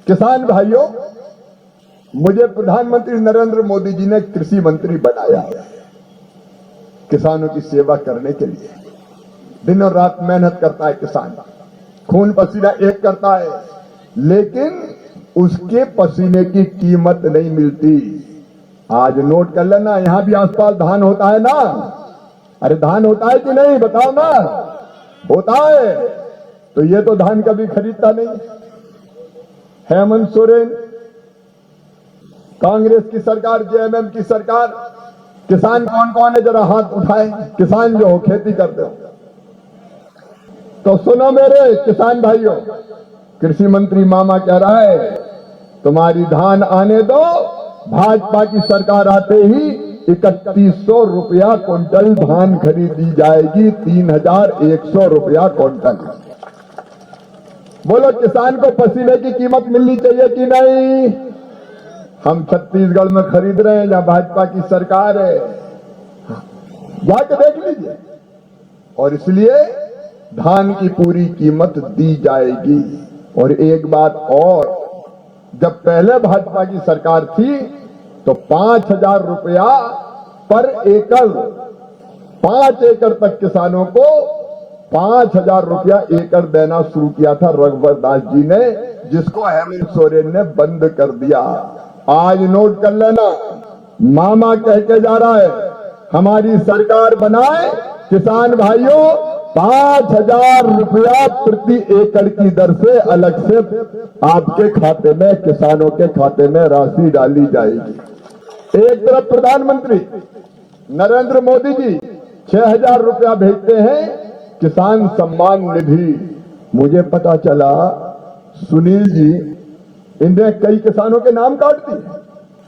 किसान भाइयों, मुझे प्रधानमंत्री नरेंद्र मोदी जी ने कृषि मंत्री बनाया है किसानों की सेवा करने के लिए। दिन और रात मेहनत करता है किसान, खून पसीना एक करता है, लेकिन उसके पसीने की कीमत नहीं मिलती। आज नोट कर लेना, यहां भी आसपास धान होता है ना? अरे धान होता है कि नहीं, बताओ ना। होता है, तो ये तो धान कभी खरीदता नहीं। हेमंत सोरेन, कांग्रेस की सरकार, जेएमएम की सरकार, किसान कौन कौन है जरा हाथ उठाए, किसान जो हो, खेती करते हो। तो सुनो मेरे किसान भाइयों, कृषि मंत्री मामा कह रहा है तुम्हारी धान आने दो, भाजपा की सरकार आते ही 3100 रुपया क्विंटल धान खरीदी जाएगी, 3100 रुपया क्विंटल। बोलो किसान को पसीने की कीमत मिलनी चाहिए कि नहीं? हम छत्तीसगढ़ में खरीद रहे हैं जहां भाजपा की सरकार है, जाके देख लीजिए। और इसलिए धान की पूरी कीमत दी जाएगी। और एक बात और, जब पहले भाजपा की सरकार थी तो 5000 रुपया पर एकड़, 5 एकड़ तक किसानों को 5000 रुपया एकड़ देना शुरू किया था रघुवर दास जी ने, जिसको हेमंत सोरेन ने बंद कर दिया। आज नोट कर लेना, मामा कह के जा रहा है हमारी सरकार बनाए, किसान भाइयों 5000 रुपया प्रति एकड़ की दर से अलग से आपके खाते में, किसानों के खाते में राशि डाली जाएगी। एक तरफ प्रधानमंत्री नरेंद्र मोदी जी 6000 रुपया भेजते हैं किसान सम्मान निधि। मुझे पता चला सुनील जी इनने कई किसानों के नाम काट दिए।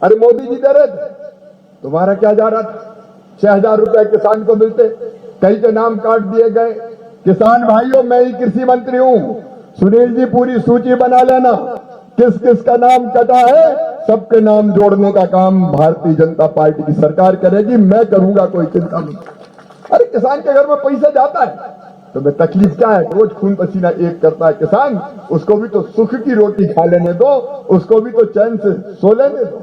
अरे मोदी जी दे रहे थे, तुम्हारा क्या जा रहा था? 6000 रुपए किसान को मिलते, कई के नाम काट दिए गए। किसान भाइयों, मैं ही कृषि मंत्री हूं, सुनील जी पूरी सूची बना लेना किस किस का नाम कटा है, सबके नाम जोड़ने का काम भारतीय जनता पार्टी की सरकार करेगी, मैं करूंगा, कोई चिंता नहीं। अरे किसान के घर में पैसा जाता है तो मैं तकलीफ क्या है? रोज खून पसीना एक करता है किसान, उसको भी तो सुख की रोटी खा लेने दो, उसको भी तो चैन से सो लेने दो।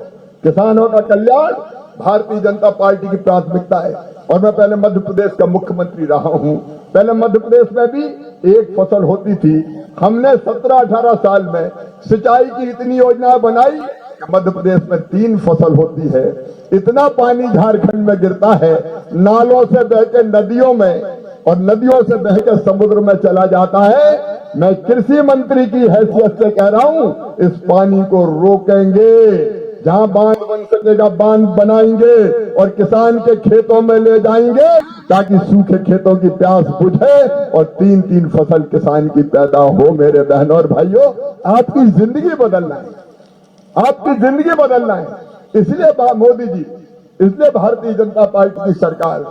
किसानों का कल्याण भारतीय जनता पार्टी की प्राथमिकता है। और मैं पहले मध्य प्रदेश का मुख्यमंत्री रहा हूं। पहले मध्य प्रदेश में भी एक फसल होती थी, हमने 17-18 साल में सिंचाई की इतनी योजना बनाई, मध्य प्रदेश में 3 फसल होती है। इतना पानी झारखंड में गिरता है, नालों से बह के नदियों में और नदियों से बह के समुद्र में चला जाता है। मैं कृषि मंत्री की हैसियत से कह रहा हूं, इस पानी को रोकेंगे, जहां बांध बन सकेगा बांध बनाएंगे और किसान के खेतों में ले जाएंगे ताकि सूखे खेतों की प्यास बुझे और 3-3 फसल किसान की पैदा हो। मेरे बहनों और भाइयों, आपकी जिंदगी बदलना है, आपकी जिंदगी बदलना है। इसलिए मोदी जी, इसलिए भारतीय जनता पार्टी की सरकार।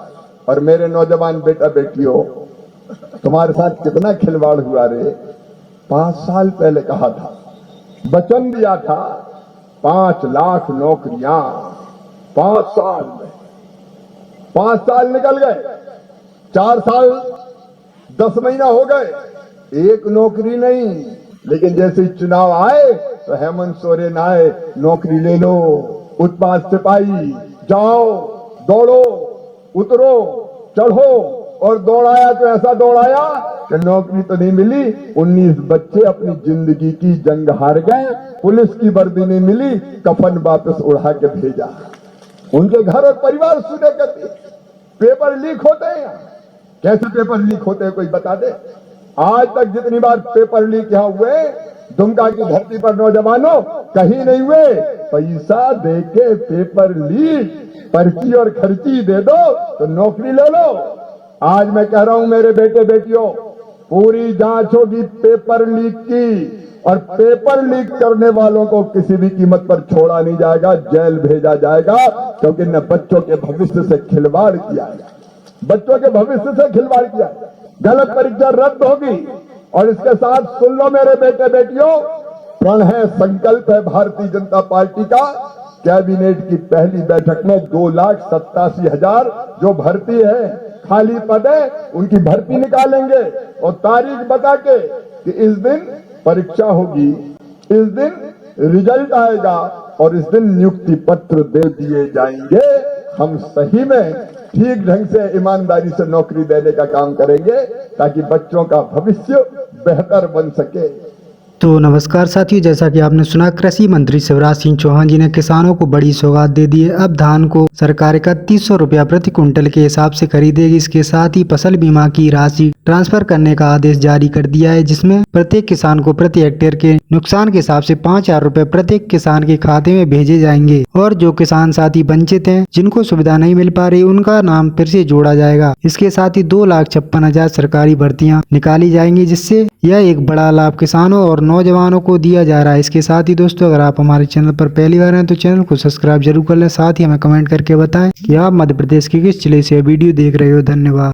और मेरे नौजवान बेटा बेटियों, तुम्हारे साथ कितना खिलवाड़ हुआ रे। 5 साल पहले कहा था, वचन दिया था 5 लाख नौकरियां 5 साल में। 5 साल निकल गए, 4 साल 10 महीना हो गए, एक नौकरी नहीं। लेकिन जैसे चुनाव आए तो हेमंत सोरेन आए, नौकरी ले लो, उत्पाद सिपाही, जाओ, दौड़ो, उतरो, चढ़ो। और दौड़ाया तो ऐसा दौड़ाया कि नौकरी तो नहीं मिली, 19 बच्चे अपनी जिंदगी की जंग हार गए, पुलिस की वर्दी नहीं मिली, कफन वापस उड़ा के भेजा। उनके घर और परिवार सुने करते। पेपर लीक होते हैं यहाँ, कैसे पेपर लीक होते हैं कोई बता दे? आज तक जितनी बार पेपर लीक यहाँ हुए दुमका की धरती पर नौजवानों, कहीं नहीं हुए। पैसा देके पेपर लीक, पर्ची और खर्ची दे दो तो नौकरी ले लो। आज मैं कह रहा हूं मेरे बेटे बेटियों, पूरी जांच होगी पेपर लीक की, और पेपर लीक करने वालों को किसी भी कीमत पर छोड़ा नहीं जाएगा, जेल भेजा जाएगा, क्योंकि न बच्चों के भविष्य से खिलवाड़ किया है, बच्चों के भविष्य से खिलवाड़ किया है। गलत परीक्षा रद्द होगी। और इसके साथ सुन लो मेरे बेटे बेटियों, प्रण है, संकल्प है भारतीय जनता पार्टी का। कैबिनेट की पहली बैठक में 2,87,000 जो भर्ती है, खाली पद है, उनकी भर्ती निकालेंगे और तारीख बता के कि इस दिन परीक्षा होगी, इस दिन रिजल्ट आएगा और इस दिन नियुक्ति पत्र दे दिए जाएंगे। हम सही में ठीक ढंग से ईमानदारी से नौकरी देने का काम करेंगे ताकि बच्चों का भविष्य बेहतर बन सके। तो नमस्कार साथियों, जैसा कि आपने सुना, कृषि मंत्री शिवराज सिंह चौहान जी ने किसानों को बड़ी सौगात दे दी है। अब धान को सरकार 3100 रुपया प्रति क्विंटल के हिसाब से खरीदेगी। इसके साथ ही फसल बीमा की राशि ट्रांसफर करने का आदेश जारी कर दिया है, जिसमें प्रत्येक किसान को प्रति हेक्टेयर के नुकसान के हिसाब से 5000 रुपए प्रत्येक किसान के खाते में भेजे जाएंगे। और जो किसान साथी वंचित हैं, जिनको सुविधा नहीं मिल पा रही, उनका नाम फिर से जोड़ा जाएगा। इसके साथ ही 2,56,000 सरकारी भर्तियां निकाली जाएंगी, जिससे यह एक बड़ा लाभ किसानों और नौजवानों को दिया जा रहा है। इसके साथ ही दोस्तों, अगर आप हमारे चैनल पर पहली बार हैं तो चैनल को सब्सक्राइब जरूर कर लें। साथ ही हमें कमेंट करके बताएं कि आप मध्य प्रदेश के किस जिले से वीडियो देख रहे हो। धन्यवाद।